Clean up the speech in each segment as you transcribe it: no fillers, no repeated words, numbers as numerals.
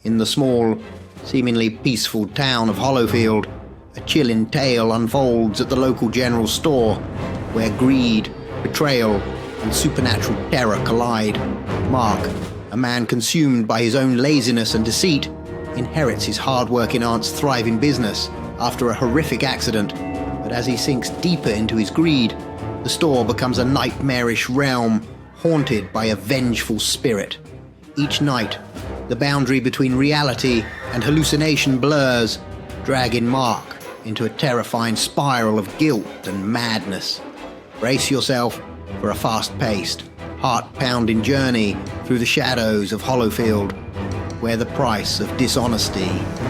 In the small, seemingly peaceful town of Hollowfield, a chilling tale unfolds at the local general store, where greed, betrayal, and supernatural terror collide. Mark, a man consumed by his own laziness and deceit, inherits his hard-working aunt's thriving business after a horrific accident, but as he sinks deeper into his greed, the store becomes a nightmarish realm haunted by a vengeful spirit. Each night, the boundary between reality and hallucination blurs, dragging Mark into a terrifying spiral of guilt and madness. Brace yourself for a fast-paced, heart-pounding journey through the shadows of Hollowfield, where the price of dishonesty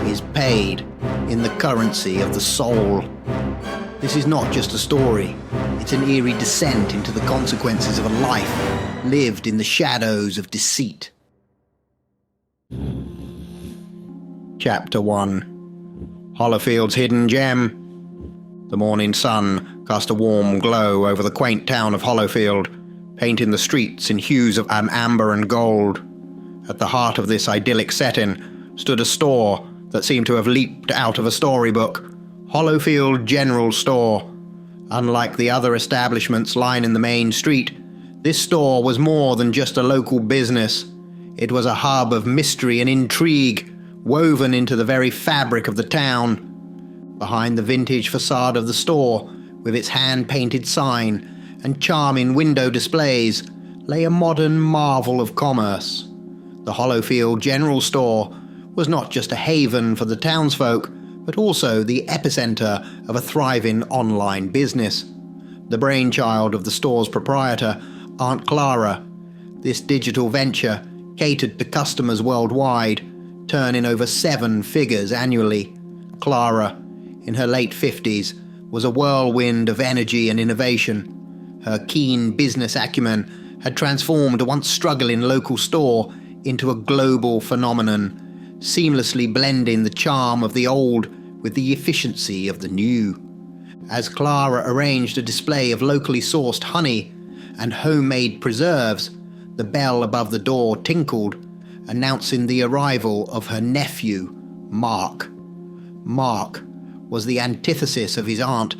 is paid in the currency of the soul. This is not just a story, it's an eerie descent into the consequences of a life lived in the shadows of deceit. Chapter 1. Hollowfield's Hidden Gem. The morning sun cast a warm glow over the quaint town of Hollowfield, painting the streets in hues of amber and gold. At the heart of this idyllic setting stood a store that seemed to have leaped out of a storybook. Hollowfield General Store. Unlike the other establishments lining the main street, this store was more than just a local business. It was a hub of mystery and intrigue, woven into the very fabric of the town. Behind the vintage facade of the store, with its hand-painted sign and charming window displays, lay a modern marvel of commerce. The Hollowfield General Store was not just a haven for the townsfolk, but also the epicenter of a thriving online business. The brainchild of the store's proprietor, Aunt Clara, this digital venture catered to customers worldwide, turning over 7 figures annually. Clara, in her late 50s, was a whirlwind of energy and innovation. Her keen business acumen had transformed a once struggling local store into a global phenomenon, seamlessly blending the charm of the old with the efficiency of the new. As Clara arranged a display of locally sourced honey and homemade preserves, the bell above the door tinkled, announcing the arrival of her nephew, Mark. Mark was the antithesis of his aunt,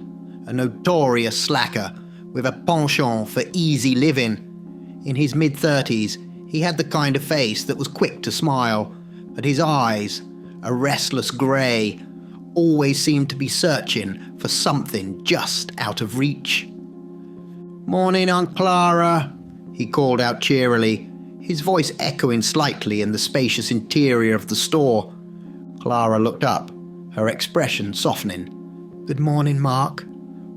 a notorious slacker with a penchant for easy living. In his mid-30s, he had the kind of face that was quick to smile, but his eyes, a restless grey, always seemed to be searching for something just out of reach. "Morning, Aunt Clara," he called out cheerily, his voice echoing slightly in the spacious interior of the store. Clara looked up, her expression softening. "Good morning, Mark.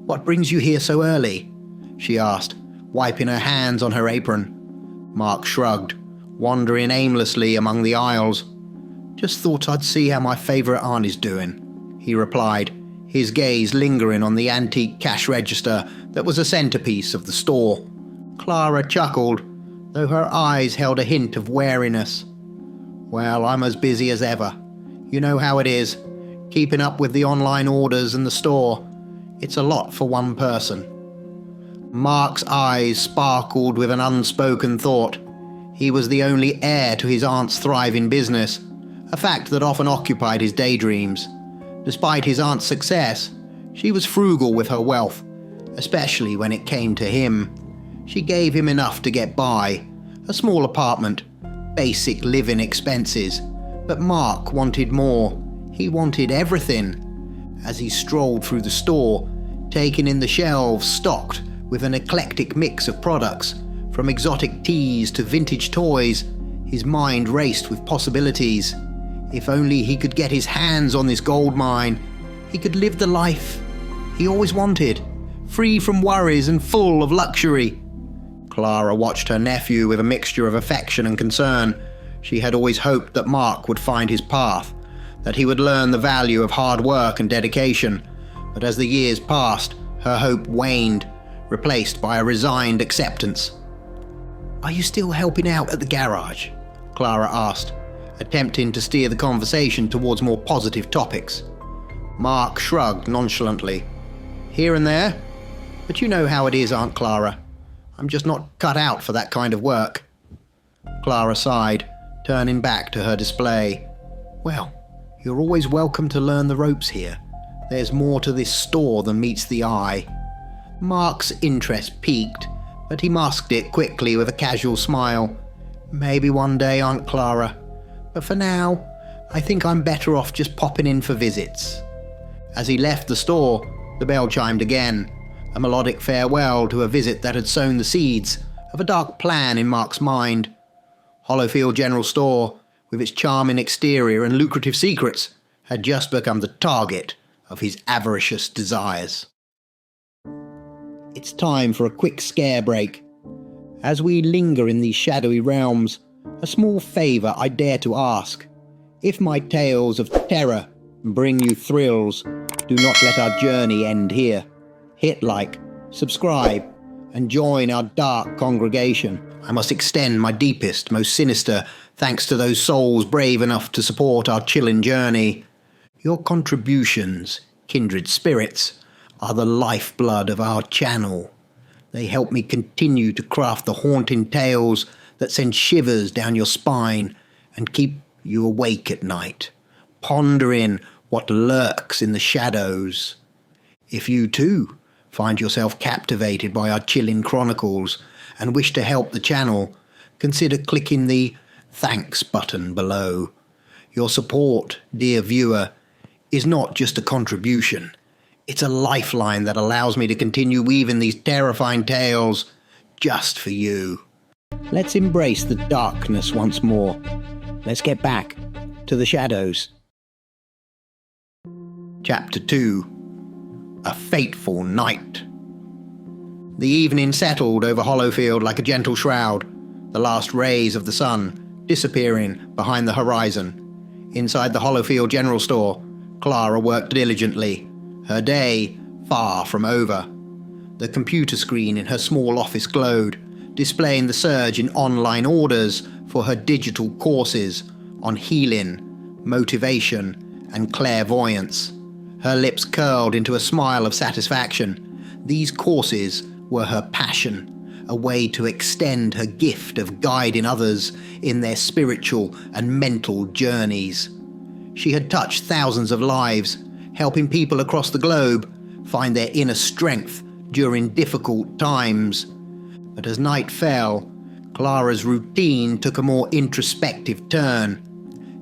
What brings you here so early?" she asked, wiping her hands on her apron. Mark shrugged, wandering aimlessly among the aisles. "Just thought I'd see how my favourite aunt is doing," he replied, his gaze lingering on the antique cash register that was a centerpiece of the store. Clara chuckled, though her eyes held a hint of wariness. "Well, I'm as busy as ever. You know how it is, keeping up with the online orders and the store. It's a lot for one person." Mark's eyes sparkled with an unspoken thought. He was the only heir to his aunt's thriving business, a fact that often occupied his daydreams. Despite his aunt's success, she was frugal with her wealth, especially when it came to him. She gave him enough to get by, a small apartment, basic living expenses, but Mark wanted more. He wanted everything. As he strolled through the store, taking in the shelves stocked with an eclectic mix of products, from exotic teas to vintage toys, his mind raced with possibilities. If only he could get his hands on this gold mine, he could live the life he always wanted, free from worries and full of luxury. Clara watched her nephew with a mixture of affection and concern. She had always hoped that Mark would find his path, that he would learn the value of hard work and dedication. But as the years passed, her hope waned, replaced by a resigned acceptance. "Are you still helping out at the garage?" Clara asked, attempting to steer the conversation towards more positive topics. Mark shrugged nonchalantly. "Here and there. But you know how it is, Aunt Clara. I'm just not cut out for that kind of work." Clara sighed, turning back to her display. Well, you're always welcome to learn the ropes here. There's more to this store than meets the eye." Mark's interest piqued, but he masked it quickly with a casual smile. "Maybe one day, Aunt Clara. But for now, I think I'm better off just popping in for visits." As he left the store, the bell chimed again, a melodic farewell to a visit that had sown the seeds of a dark plan in Mark's mind. Hollowfield General Store, with its charming exterior and lucrative secrets, had just become the target of his avaricious desires. It's time for a quick scare break. As we linger in these shadowy realms, a small favour I dare to ask. If my tales of terror bring you thrills, do not let our journey end here. Hit like, subscribe, and join our dark congregation. I must extend my deepest, most sinister thanks to those souls brave enough to support our chilling journey. Your contributions, kindred spirits, are the lifeblood of our channel. They help me continue to craft the haunting tales that send shivers down your spine and keep you awake at night, pondering what lurks in the shadows. If you too find yourself captivated by our chilling chronicles and wish to help the channel, consider clicking the thanks button below. Your support, dear viewer, is not just a contribution. It's a lifeline that allows me to continue weaving these terrifying tales just for you. Let's embrace the darkness once more. Let's get back to the shadows. Chapter 2. A Fateful Night. The evening settled over Hollowfield like a gentle shroud, the last rays of the sun disappearing behind the horizon. Inside the Hollowfield General Store, Clara worked diligently, her day far from over. The computer screen in her small office glowed, displaying the surge in online orders for her digital courses on healing, motivation, and clairvoyance. Her lips curled into a smile of satisfaction. These courses were her passion, a way to extend her gift of guiding others in their spiritual and mental journeys. She had touched thousands of lives, helping people across the globe find their inner strength during difficult times. But as night fell, Clara's routine took a more introspective turn.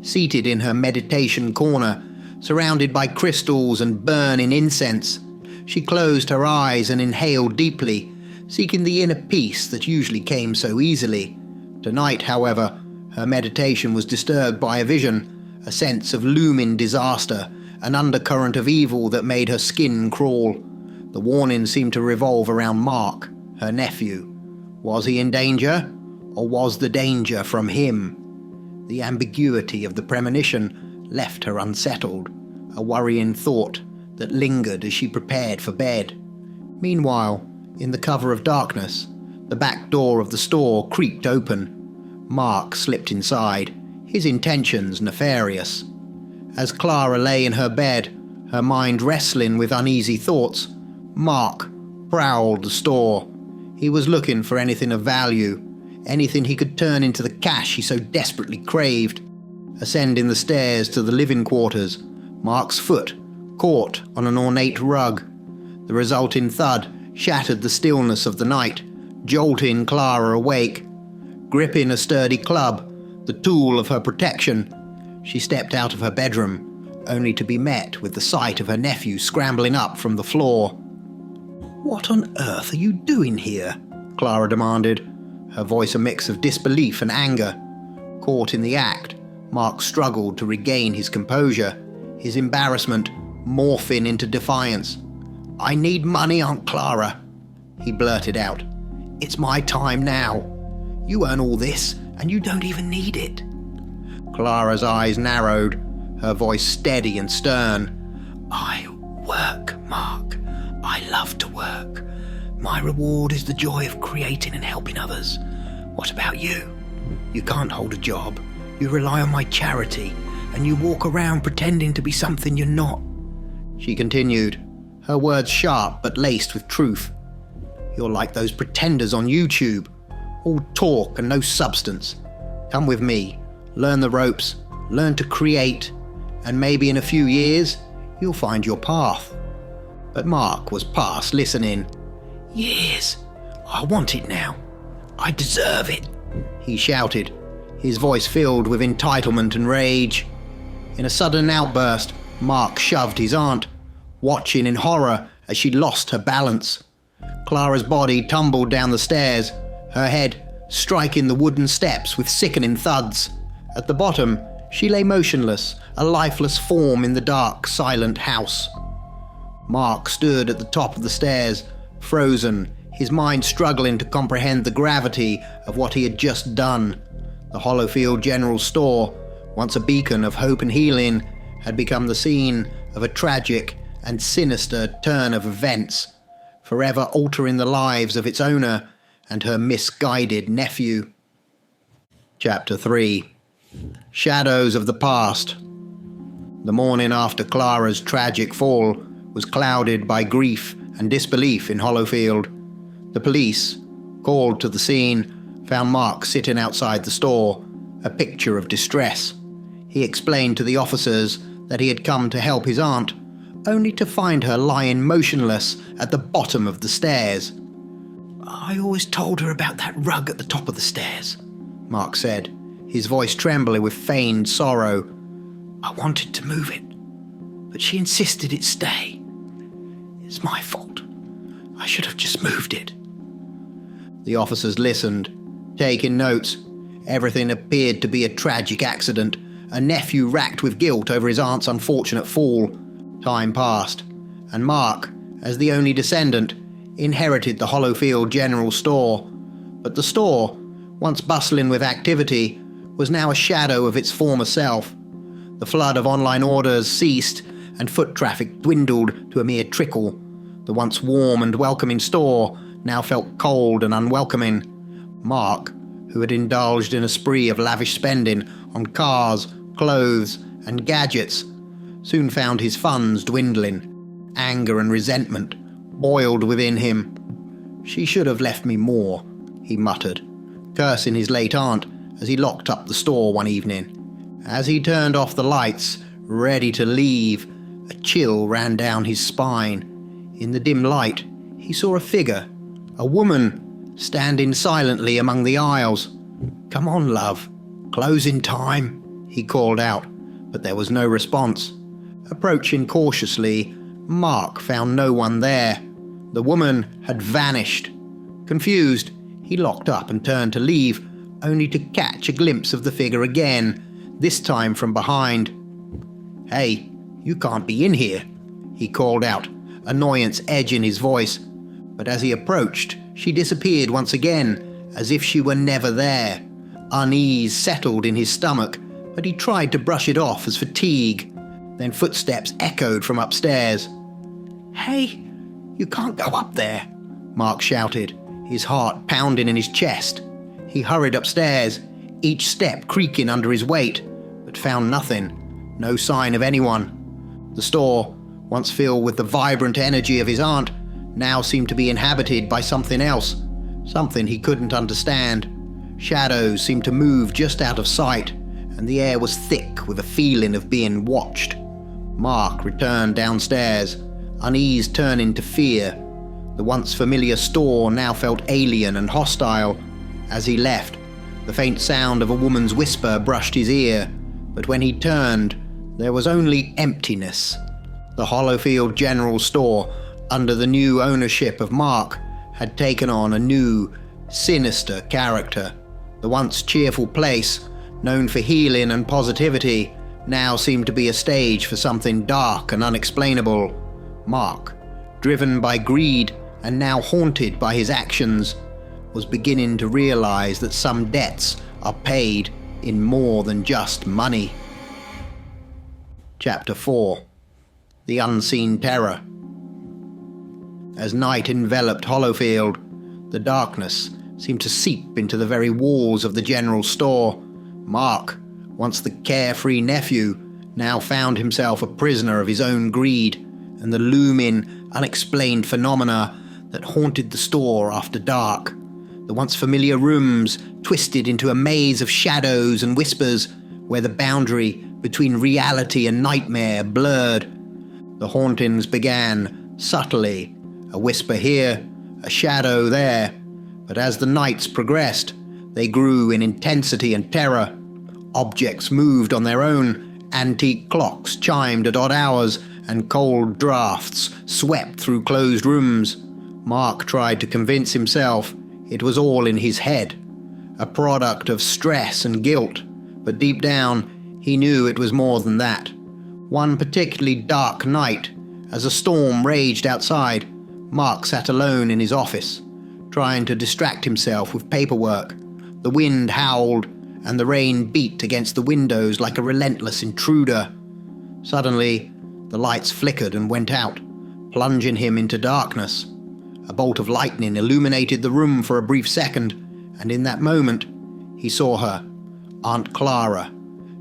Seated in her meditation corner, surrounded by crystals and burning incense, she closed her eyes and inhaled deeply, seeking the inner peace that usually came so easily. Tonight, however, her meditation was disturbed by a vision, a sense of looming disaster, an undercurrent of evil that made her skin crawl. The warning seemed to revolve around Mark, her nephew. Was he in danger, or was the danger from him? The ambiguity of the premonition left her unsettled, a worrying thought that lingered as she prepared for bed. Meanwhile, in the cover of darkness, the back door of the store creaked open. Mark slipped inside, his intentions nefarious. As Clara lay in her bed, her mind wrestling with uneasy thoughts, Mark prowled the store. He was looking for anything of value, anything he could turn into the cash he so desperately craved. Ascending the stairs to the living quarters, Mark's foot caught on an ornate rug. The resulting thud shattered the stillness of the night, jolting Clara awake. Gripping a sturdy club, the tool of her protection, she stepped out of her bedroom, only to be met with the sight of her nephew scrambling up from the floor. "What on earth are you doing here?" Clara demanded, her voice a mix of disbelief and anger. Caught in the act, Mark struggled to regain his composure, his embarrassment morphing into defiance. "I need money, Aunt Clara," he blurted out. "It's my time now. You earn all this, and you don't even need it." Clara's eyes narrowed, her voice steady and stern. "I work, Mark. I love to work. My reward is the joy of creating and helping others. What about you? You can't hold a job. You rely on my charity, and you walk around pretending to be something you're not." She continued, her words sharp but laced with truth. "You're like those pretenders on YouTube, all talk and no substance. Come with me, learn the ropes, learn to create, and maybe in a few years, you'll find your path." But Mark was past listening. "Years. I want it now. I deserve it," he shouted, his voice filled with entitlement and rage. In a sudden outburst, Mark shoved his aunt, watching in horror as she lost her balance. Clara's body tumbled down the stairs, her head striking the wooden steps with sickening thuds. At the bottom, she lay motionless, a lifeless form in the dark, silent house. Mark stood at the top of the stairs, frozen, his mind struggling to comprehend the gravity of what he had just done. The Hollowfield General Store, once a beacon of hope and healing, had become the scene of a tragic and sinister turn of events, forever altering the lives of its owner and her misguided nephew. Chapter 3. Shadows of the Past. The morning after Clara's tragic fall was clouded by grief and disbelief in Hollowfield. The police, called to the scene, found Mark sitting outside the store, a picture of distress. He explained to the officers that he had come to help his aunt, only to find her lying motionless at the bottom of the stairs. "I always told her about that rug at the top of the stairs," Mark said, his voice trembling with feigned sorrow. "I wanted to move it, but she insisted it stay. It's my fault. I should have just moved it." The officers listened, taking notes. Everything appeared to be a tragic accident, a nephew racked with guilt over his aunt's unfortunate fall. Time passed, and Mark, as the only descendant, inherited the Hollowfield General Store. But the store, once bustling with activity, was now a shadow of its former self. The flood of online orders ceased, and foot traffic dwindled to a mere trickle. The once warm and welcoming store now felt cold and unwelcoming. Mark, who had indulged in a spree of lavish spending on cars, clothes, and gadgets, soon found his funds dwindling. Anger and resentment boiled within him. "She should have left me more," he muttered, cursing his late aunt as he locked up the store one evening. As he turned off the lights, ready to leave, a chill ran down his spine. In the dim light, he saw a figure, a woman, standing silently among the aisles. "Come on, love. Closing time," he called out, but there was no response. Approaching cautiously, Mark found no one there. The woman had vanished. Confused, he locked up and turned to leave, only to catch a glimpse of the figure again, this time from behind. "Hey, you can't be in here," he called out, annoyance edging his voice. But as he approached, she disappeared once again, as if she were never there. Unease settled in his stomach, but he tried to brush it off as fatigue. Then footsteps echoed from upstairs. "Hey, you can't go up there," Mark shouted, his heart pounding in his chest. He hurried upstairs, each step creaking under his weight, but found nothing, no sign of anyone. The store, once filled with the vibrant energy of his aunt, now seemed to be inhabited by something else, something he couldn't understand. Shadows seemed to move just out of sight, and the air was thick with a feeling of being watched. Mark returned downstairs, unease turning to fear. The once familiar store now felt alien and hostile. As he left, the faint sound of a woman's whisper brushed his ear, but when he turned, there was only emptiness. The Hollowfield General Store, under the new ownership of Mark, had taken on a new, sinister character. The once cheerful place, known for healing and positivity, now seemed to be a stage for something dark and unexplainable. Mark, driven by greed and now haunted by his actions, was beginning to realize that some debts are paid in more than just money. Chapter 4. The Unseen Terror. As night enveloped Hollowfield, the darkness seemed to seep into the very walls of the general store. Mark, once the carefree nephew, now found himself a prisoner of his own greed and the looming, unexplained phenomena that haunted the store after dark. The once familiar rooms twisted into a maze of shadows and whispers, where the boundary between reality and nightmare blurred. The hauntings began subtly, a whisper here, a shadow there, but as the nights progressed, they grew in intensity and terror. Objects moved on their own, antique clocks chimed at odd hours, and cold drafts swept through closed rooms. Mark tried to convince himself it was all in his head, a product of stress and guilt, but deep down he knew it was more than that. One particularly dark night, as a storm raged outside, Mark sat alone in his office, trying to distract himself with paperwork. The wind howled, and the rain beat against the windows like a relentless intruder. Suddenly, the lights flickered and went out, plunging him into darkness. A bolt of lightning illuminated the room for a brief second, and in that moment, he saw her, Aunt Clara,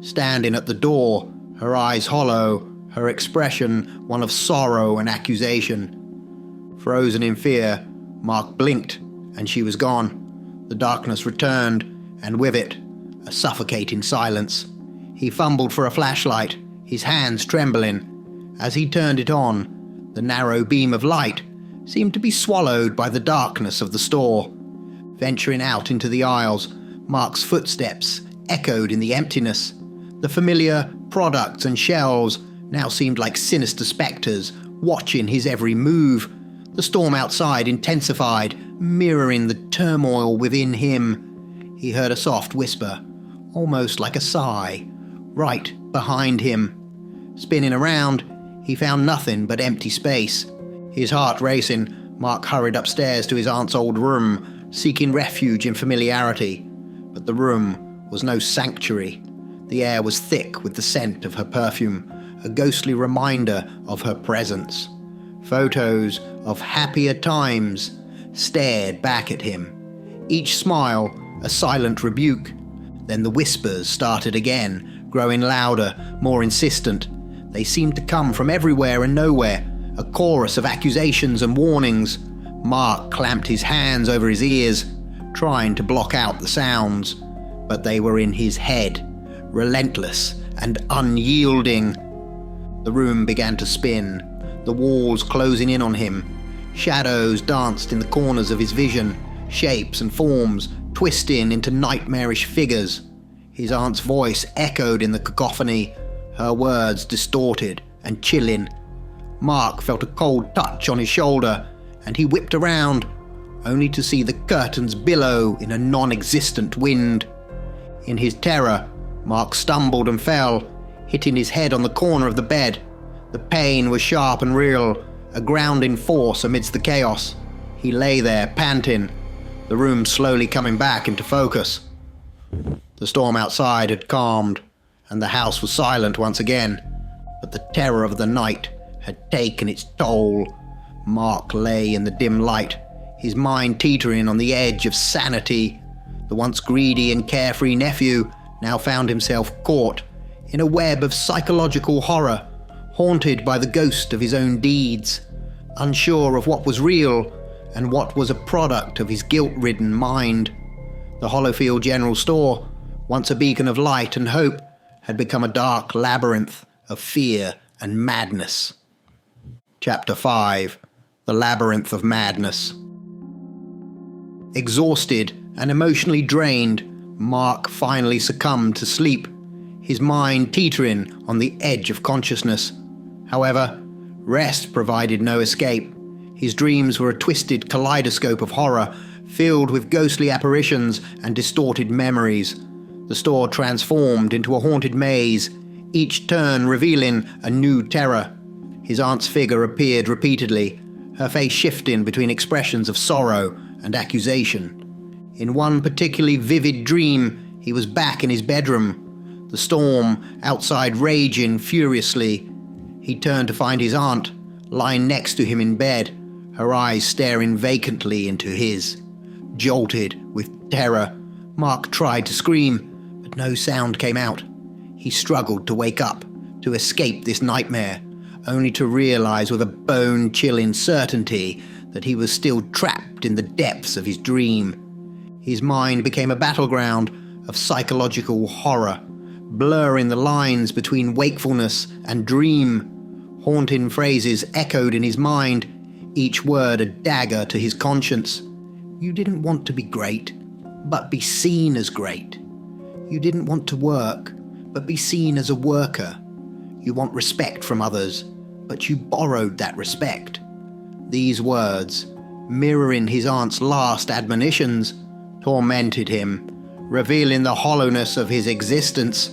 standing at the door, her eyes hollow, her expression one of sorrow and accusation. Frozen in fear, Mark blinked, and she was gone. The darkness returned, and with it, a suffocating silence. He fumbled for a flashlight, his hands trembling. As he turned it on, the narrow beam of light seemed to be swallowed by the darkness of the store. Venturing out into the aisles, Mark's footsteps echoed in the emptiness. The familiar products and shelves now seemed like sinister spectres, watching his every move. The storm outside intensified, mirroring the turmoil within him. He heard a soft whisper, almost like a sigh, right behind him. Spinning around, he found nothing but empty space. His heart racing, Mark hurried upstairs to his aunt's old room, seeking refuge in familiarity. But the room was no sanctuary. The air was thick with the scent of her perfume, a ghostly reminder of her presence. Photos of happier times stared back at him, each smile a silent rebuke. Then the whispers started again, growing louder, more insistent. They seemed to come from everywhere and nowhere, a chorus of accusations and warnings. Mark clamped his hands over his ears, trying to block out the sounds, but they were in his head, relentless and unyielding. The room began to spin, the walls closing in on him. Shadows danced in the corners of his vision, shapes and forms twisting into nightmarish figures. His aunt's voice echoed in the cacophony, her words distorted and chilling. Mark felt a cold touch on his shoulder, and he whipped around, only to see the curtains billow in a non-existent wind. In his terror, Mark stumbled and fell, hitting his head on the corner of the bed. The pain was sharp and real, a grounding force amidst the chaos. He lay there, panting, the room slowly coming back into focus. The storm outside had calmed, and the house was silent once again, but the terror of the night had taken its toll. Mark lay in the dim light, his mind teetering on the edge of sanity. The once greedy and carefree nephew now found himself caught in a web of psychological horror, haunted by the ghost of his own deeds, unsure of what was real and what was a product of his guilt-ridden mind. The Hollowfield General Store, once a beacon of light and hope, had become a dark labyrinth of fear and madness. Chapter 5. The Labyrinth of Madness. Exhausted and emotionally drained, Mark finally succumbed to sleep, his mind teetering on the edge of consciousness. However, rest provided no escape. His dreams were a twisted kaleidoscope of horror, filled with ghostly apparitions and distorted memories. The store transformed into a haunted maze, each turn revealing a new terror. His aunt's figure appeared repeatedly, her face shifting between expressions of sorrow and accusation. In one particularly vivid dream, he was back in his bedroom, the storm outside raging furiously. He turned to find his aunt, lying next to him in bed, her eyes staring vacantly into his. Jolted with terror, Mark tried to scream, but no sound came out. He struggled to wake up, to escape this nightmare, only to realize with a bone-chilling certainty that he was still trapped in the depths of his dream. His mind became a battleground of psychological horror, blurring the lines between wakefulness and dream. Haunting phrases echoed in his mind, each word a dagger to his conscience. You didn't want to be great, but be seen as great. You didn't want to work, but be seen as a worker. You want respect from others, but you borrowed that respect. These words, mirroring his aunt's last admonitions, tormented him, revealing the hollowness of his existence.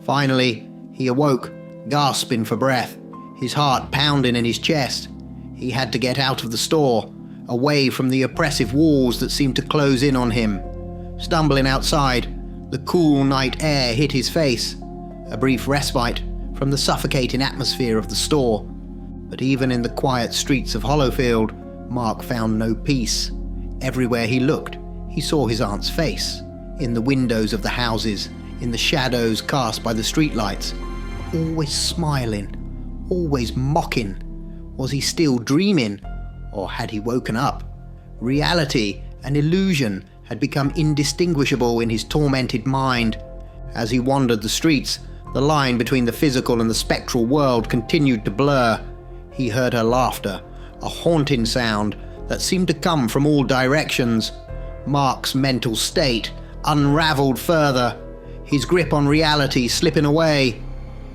Finally, he awoke, gasping for breath, his heart pounding in his chest. He had to get out of the store, away from the oppressive walls that seemed to close in on him. Stumbling outside, the cool night air hit his face, a brief respite from the suffocating atmosphere of the store. But even in the quiet streets of Hollowfield, Mark found no peace. Everywhere he looked, he saw his aunt's face, in the windows of the houses, in the shadows cast by the streetlights, always smiling, always mocking. Was he still dreaming, or had he woken up? Reality and illusion had become indistinguishable in his tormented mind. As he wandered the streets, the line between the physical and the spectral world continued to blur. He heard her laughter, a haunting sound that seemed to come from all directions. Mark's mental state unraveled further, his grip on reality slipping away.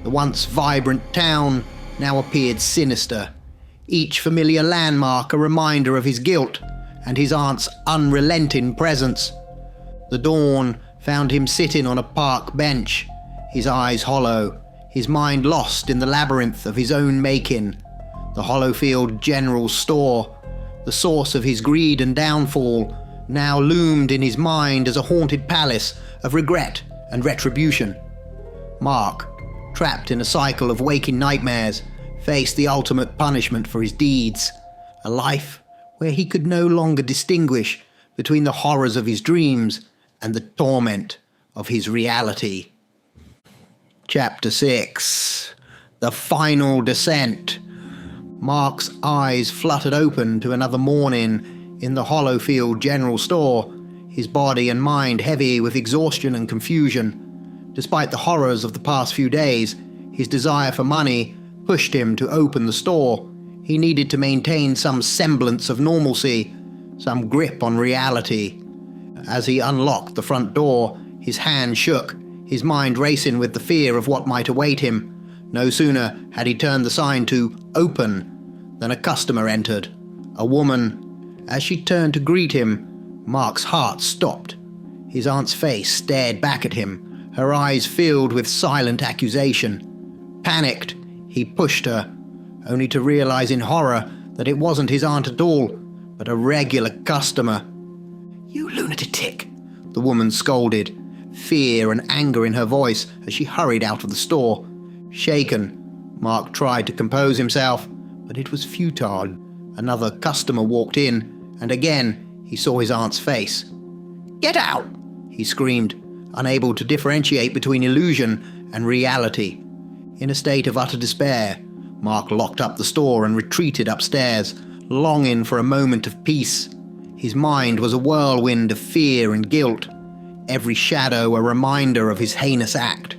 The once vibrant town now appeared sinister, each familiar landmark a reminder of his guilt and his aunt's unrelenting presence. The dawn found him sitting on a park bench, his eyes hollow, his mind lost in the labyrinth of his own making. The Hollowfield General Store, the source of his greed and downfall, now loomed in his mind as a haunted palace of regret and retribution. Mark, trapped in a cycle of waking nightmares, faced the ultimate punishment for his deeds, a life where he could no longer distinguish between the horrors of his dreams and the torment of his reality. Chapter 6. The Final Descent. Mark's eyes fluttered open to another morning in the Hollowfield General Store, his body and mind heavy with exhaustion and confusion. Despite the horrors of the past few days, his desire for money pushed him to open the store. He needed to maintain some semblance of normalcy, some grip on reality. As he unlocked the front door, his hand shook, his mind racing with the fear of what might await him. No sooner had he turned the sign to "Open" than a customer entered, a woman. As she turned to greet him, Mark's heart stopped. His aunt's face stared back at him, her eyes filled with silent accusation. Panicked, he pushed her, only to realize in horror that it wasn't his aunt at all, but a regular customer. "You lunatic," the woman scolded, fear and anger in her voice as she hurried out of the store. Shaken, Mark tried to compose himself, but it was futile. Another customer walked in, and again he saw his aunt's face. "Get out!" he screamed, unable to differentiate between illusion and reality. In a state of utter despair, Mark locked up the store and retreated upstairs, longing for a moment of peace. His mind was a whirlwind of fear and guilt, every shadow a reminder of his heinous act.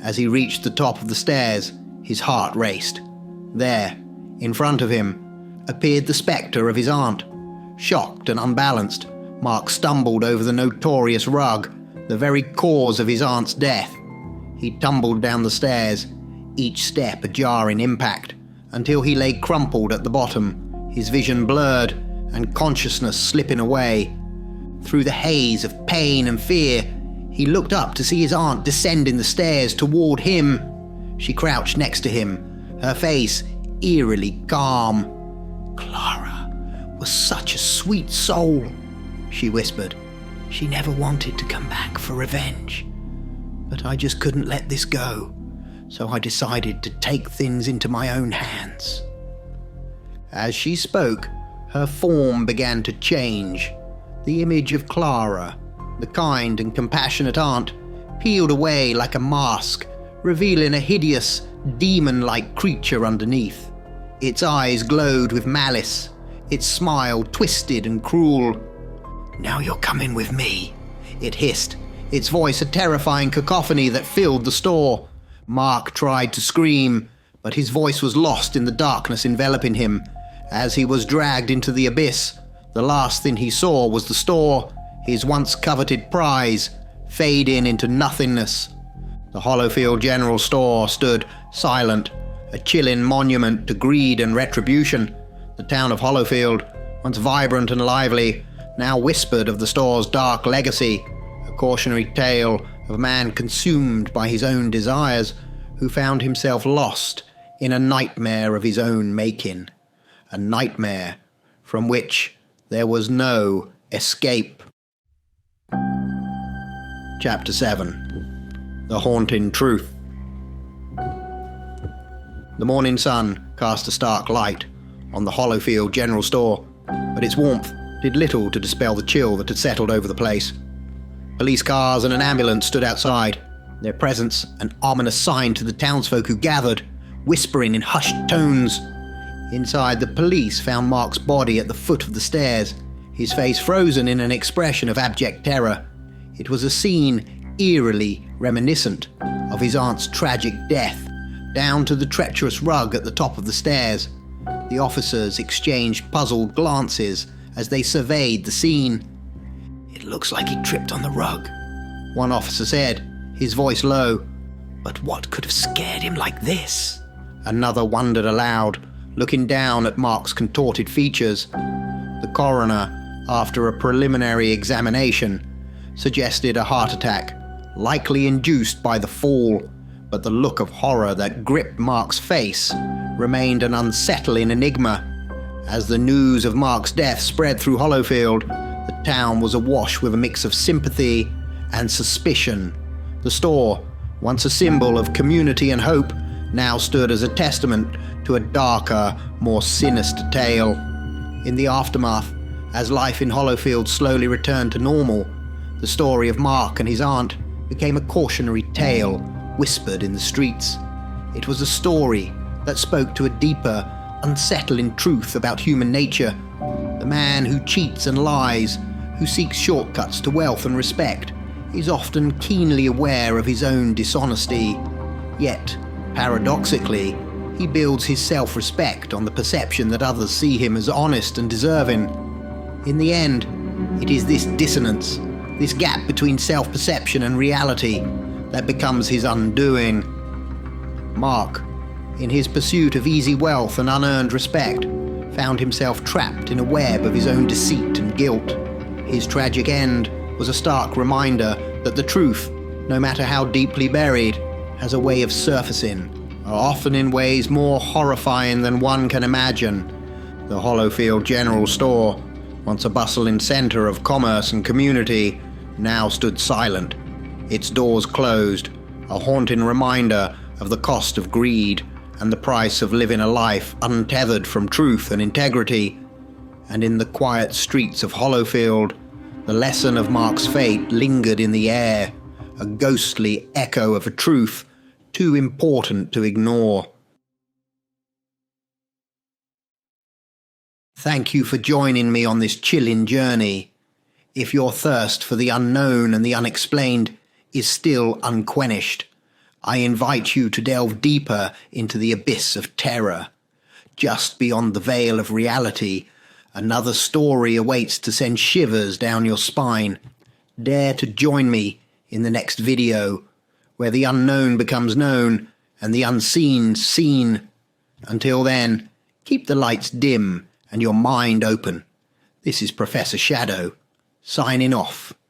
As he reached the top of the stairs, his heart raced. There, in front of him, appeared the spectre of his aunt. Shocked and unbalanced, Mark stumbled over the notorious rug, the very cause of his aunt's death. He tumbled down the stairs, each step a jarring impact, until he lay crumpled at the bottom, his vision blurred and consciousness slipping away. Through the haze of pain and fear, he looked up to see his aunt descending the stairs toward him. She crouched next to him, her face eerily calm. "Clara was such a sweet soul," she whispered. "She never wanted to come back for revenge. But I just couldn't let this go, so I decided to take things into my own hands." As she spoke, her form began to change. The image of Clara, the kind and compassionate aunt, peeled away like a mask, revealing a hideous, demon-like creature underneath. Its eyes glowed with malice, its smile twisted and cruel. "Now you're coming with me," it hissed, its voice a terrifying cacophony that filled the store. Mark tried to scream, but his voice was lost in the darkness enveloping him. As he was dragged into the abyss, the last thing he saw was the store, his once coveted prize, fading into nothingness. The Hollowfield General Store stood silent, a chilling monument to greed and retribution. The town of Hollowfield, once vibrant and lively, now whispered of the store's dark legacy, a cautionary tale of a man consumed by his own desires, who found himself lost in a nightmare of his own making, a nightmare from which there was no escape. Chapter 7. The Haunting Truth. The morning sun cast a stark light on the Hollowfield General Store, but its warmth did little to dispel the chill that had settled over the place. Police cars and an ambulance stood outside, their presence an ominous sign to the townsfolk who gathered, whispering in hushed tones. Inside, the police found Mark's body at the foot of the stairs, his face frozen in an expression of abject terror. It was a scene eerily reminiscent of his aunt's tragic death, down to the treacherous rug at the top of the stairs. The officers exchanged puzzled glances as they surveyed the scene. "It looks like he tripped on the rug," one officer said, his voice low. "But what could have scared him like this?" Another wondered aloud, looking down at Mark's contorted features. The coroner, after a preliminary examination, suggested a heart attack, likely induced by the fall, but the look of horror that gripped Mark's face remained an unsettling enigma. As the news of Mark's death spread through Hollowfield, the town was awash with a mix of sympathy and suspicion. The store, once a symbol of community and hope, now stood as a testament to a darker, more sinister tale. In the aftermath, as life in Hollowfield slowly returned to normal, the story of Mark and his aunt became a cautionary tale whispered in the streets. It was a story that spoke to a deeper, unsettling truth about human nature. The man who cheats and lies, who seeks shortcuts to wealth and respect, is often keenly aware of his own dishonesty. Yet, paradoxically, he builds his self-respect on the perception that others see him as honest and deserving. In the end, it is this dissonance, this gap between self-perception and reality, that becomes his undoing. Mark, in his pursuit of easy wealth and unearned respect, found himself trapped in a web of his own deceit and guilt. His tragic end was a stark reminder that the truth, no matter how deeply buried, has a way of surfacing, often in ways more horrifying than one can imagine. The Hollowfield General Store, once a bustling centre of commerce and community, now stood silent, its doors closed, a haunting reminder of the cost of greed and the price of living a life untethered from truth and integrity. And in the quiet streets of Hollowfield, the lesson of Mark's fate lingered in the air, a ghostly echo of a truth too important to ignore. Thank you for joining me on this chilling journey. If your thirst for the unknown and the unexplained is still unquenched, I invite you to delve deeper into the abyss of terror. Just beyond the veil of reality, another story awaits to send shivers down your spine. Dare to join me in the next video, where the unknown becomes known and the unseen seen. Until then, keep the lights dim and your mind open. This is Professor Shadow, signing off.